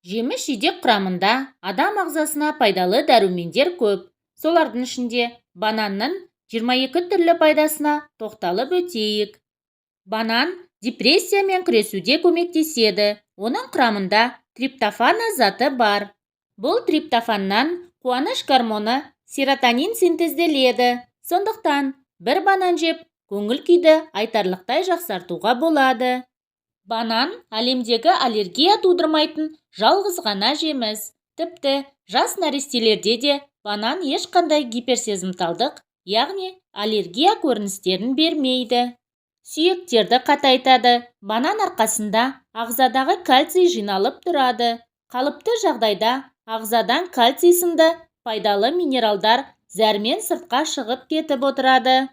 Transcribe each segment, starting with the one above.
Жеміс-жидек құрамында адам ағзасына пайдалы дәрумендер көп. Солардың ішінде бананның 22 түрлі пайдасына тоқталып өтейік. Банан депрессиямен күресуде көмектеседі. Оның құрамында триптофан заты бар. Бұл триптофаннан қуаныш гормоны серотонин синтезделеді. Сондықтан бір банан жеп, көңіл күйді айтарлықтай жақсартуға болады. Банан әлемдегі аллергия тудырмайтын жалғыз ғана жеміс. Тіпті жас нәрестелерде де банан ешқандай гиперсезімталдық, яғни аллергия көріністерін бермейді. Сүйектерді қатайтады. Банан арқасында ағзадағы кальций жиналып тұрады. Қалыпты жағдайда ағзадан кальций сынды пайдалы минералдар зәрмен сыртқа шығып кетіп отырады.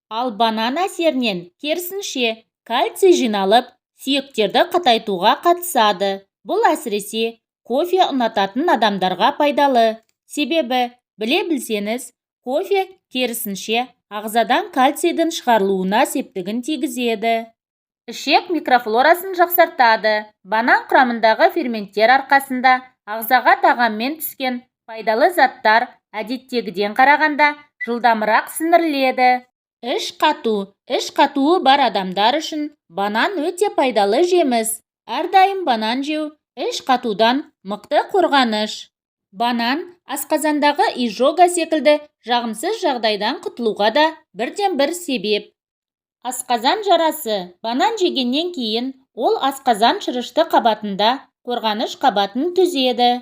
Ал банан әсерінен керісінше кальций жиналып, сүйектерді қатайтуға қатысады. Бұл әсіресе кофе ұнататын адамдарға пайдалы. Себебі, біле білсеңіз, кофе керісінше ағзадан кальцийдің шығарылуына септігін тигізеді. Ішек микрофлорасын жақсартады. Банан құрамындағы ферменттер арқасында ағзаға тағаммен түскен пайдалы заттар әдеттегіден қарағанда жылдамырақ сіңіріледі. Іш қатуы бар адамдар үшін банан өте пайдалы жеміс. Әрдайым банан жеу іш қатудан мықты қорғаныш. Банан асқазандағы изжога секілді жағымсыз жағдайдан құтылуға да бірден бір себеп. Асқазан жарасы. Банан жегеннен кейін ол асқазан шырышты қабатында қорғаныш қабатын түзеді.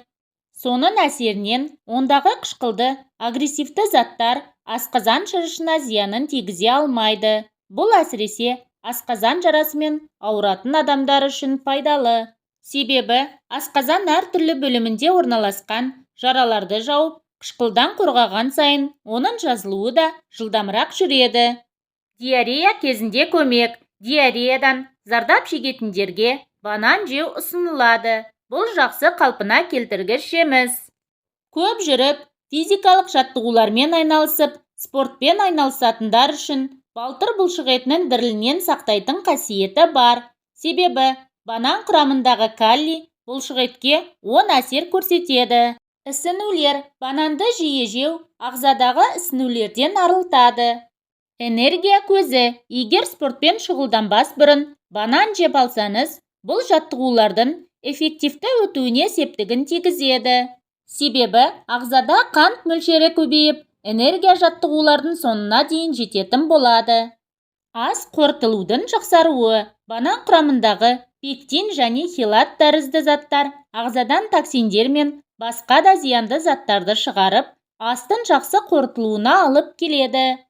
Соның әсерінен ондағы қышқылды агрессивті заттар асқазан шырышына зиянын тигізе алмайды. Бұл әсіресе асқазан жарасымен ауыратын адамдар үшін пайдалы. Себебі асқазан әртүрлі бөлімінде орналасқан жараларды жауып, қышқылдан қорғаған сайын оның жазылуы да жылдамырақ жүреді. Диарея кезінде көмек. Диареядан зардап шегетіндерге банан жеу ұсынылады. Бұл жақсы қалпына келтіргіш жеміс. Көп жүріп, физикалық жаттығулармен айналысып, спортпен айналысатындар үшін балтыр бұлшық етінің дірілінен сақтайтын қасиеті бар. Себебі банан құрамындағы калий бұлшық етке оң әсер көрсетеді. Ісінулер. Бананды жиі жеу ағзадағы ісінулерден арылтады. Энергия көзі. Егер спортпен шұғылданбас бұрын банан жеп алсаңыз, бұл жаттығулардың эффективті өтуіне септігін тигізеді. Себебі ағзада қант мөлшері көбейіп, энергия жаттығулардың соңына дейін жететін болады. Ас қорытылудың жақсаруы. Банан құрамындағы пектин және хелат тәрізді заттар ағзадан токсиндер мен басқа да зиянды заттарды шығарып, астың жақсы қорытылуына алып келеді.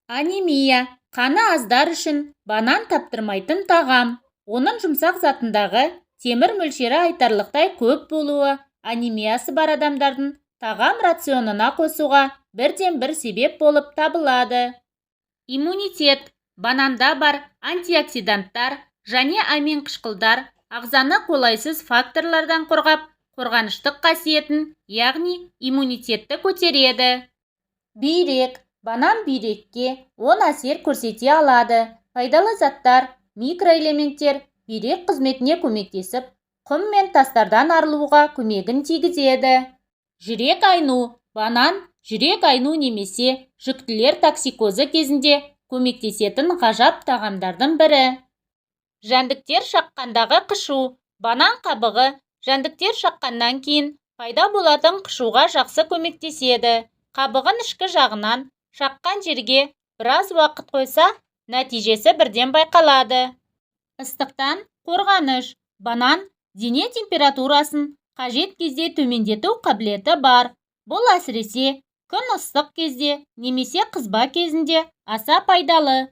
Анемия. Қаны аздар үшін банан таптырмайтын тағам. Оның жұмсақ затындағы темір мөлшері айтарлықтай көп болуы анемиясы бар адамдардың тағам рационына қосуға бірден бір себеп болып табылады. Иммунитет. Бананда бар антиоксиданттар және амин қышқылдар ағзаны қолайсыз факторлардан қорғап, қорғаныштық қасиетін, яғни иммунитетті көтереді. Бүйрек. Банан бүйрекке оң әсер көрсете алады. Пайдалы заттар, микроэлементтер бүйрек қызметіне көмектесіп, құм мен тастардан арылуға көмегін тигізеді. Жүрек айну. Банан жүрек айну немесе жүктілер токсикозы кезінде көмектесетін ғажап тағамдардың бірі. Жәндіктер шаққандағы қышу. Банан қабығы жәндіктер шаққаннан кейін пайда болатын қышуға жақсы көмектеседі. Қабығын ішкі жағынан шаққан жерге біраз уақыт қойса, нәтижесі бірден байқалады. Ыстықтан қорғаныш. Банан дене температурасын қажет кезде төмендету қабілеті бар. Бұл әсіресе күн ыстық кезде немесе қызба кезінде аса пайдалы.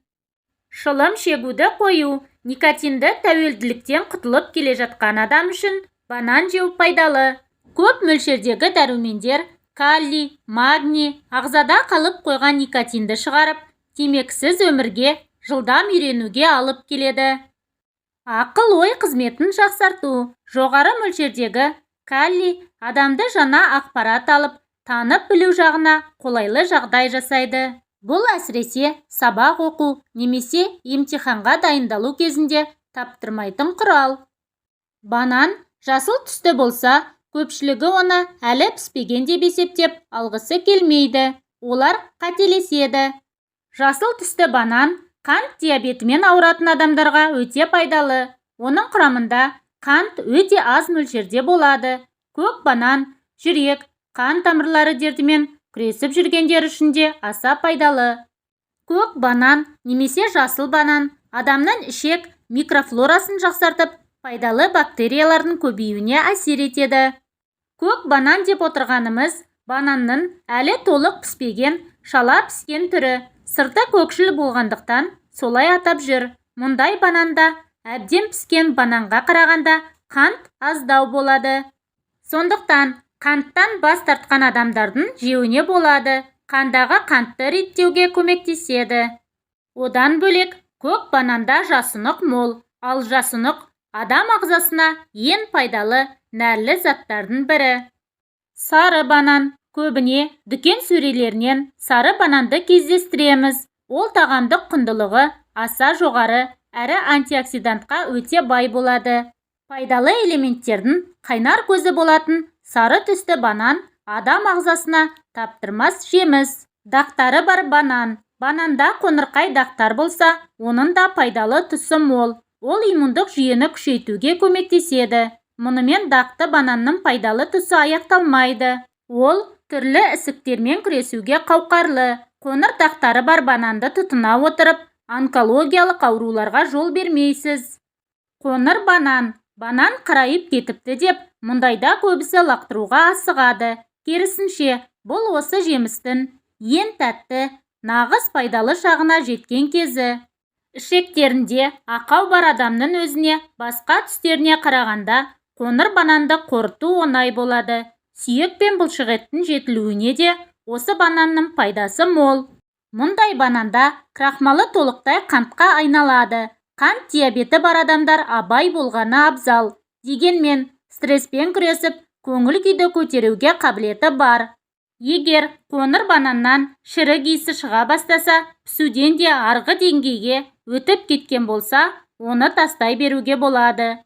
Шылым шегуді қою. Никотинді тәуелділіктен құтылып келе жатқан адам үшін банан жеу пайдалы. Көп мөлшердегі дәрумендер калий, магний ағзада қалып қойған никотинді шығарып, темекісіз өмірге жылдам үйренуге алып келеді. Ақыл-ой қызметін жақсарту. Жоғары мөлшердегі калий адамды жаңа ақпарат алып, танып білу жағына қолайлы жағдай жасайды. Бұл әсіресе сабақ оқу немесе емтиханға дайындалу кезінде таптырмайтын құрал. Банан Жасыл түсті болса, көпшілігі оны әлі піспеген деп есептеп алғысы келмейді. Олар қателеседі. Жасыл түсті банан қант диабетімен ауыратын адамдарға өте пайдалы. Оның құрамында қант өте аз мөлшерде болады. Көк банан, жүрек, қан тамырлары дертімен күресіп жүргендер үшін де аса пайдалы. Көк банан немесе жасыл банан адамның ішек микрофлорасын жақсартып, пайдалы бактериялардың көбеюіне әсер етеді. Көк банан деп отырғанымыз бананның әлі толық піспеген, шала піскен түрі. Сырты көкшіл болғандықтан солай атап жүр. Мұндай бананда әбден піскен бананға қарағанда қант аздау болады. Сондықтан қанттан бас тартқан адамдардың жеуіне болады. Қандағы қантты реттеуге көмектеседі. Одан бөлек көк бананда жасынық мол, ал жасынық адам ағзасына ең пайдалы нәрлі заттардың бірі. Сары банан. Көбіне дүкен сөрелерінен сары бананды кездестіреміз. Ол тағамдық құндылығы аса жоғары, әрі антиоксидантқа өте бай болады. Пайдалы элементтердің қайнар көзі болатын сары түсті банан адам ағзасына таптырмас жеміс. Дақтары бар банан. Бананда қоңырқай дақтар болса, оның да пайдалы тұсы мол. Ол иммундық жүйені күшейтуге көмектеседі. Мұнымен дақты бананның пайдалы тұсы аяқталмайды. Ол түрлі ісіктермен күресуге қауқарлы. Қоңыр дақтары бар бананды тұтына отырып, онкологиялық ауруларға жол бермейсіз. Қоңыр банан. Банан қарайып кетіпті деп, мұндайда көбісі лақтыруға асығады. Керісінше, бұл осы жемістің ең тәтті, нағыз пайдалы шағына жеткен кезі. Ішектерінде ақау бар адамның өзіне басқа түстеріне қарағанда қоңыр бананды қорыту оңай болады. Сүйек пен бұлшықеттің жетілуіне де осы бананның пайдасы мол. Мұндай бананда крахмалы толықтай қантқа айналады. Қант диабеті бар адамдар абай болғаны абзал. Дегенмен, стресспен күресіп, көңіл күйді көтеруге қабілеті бар. Егер қоңыр бананнан шірік иісі шыға бастаса, пісуден де арғы деңгейге өтіп кеткен болса, оны тастай беруге болады.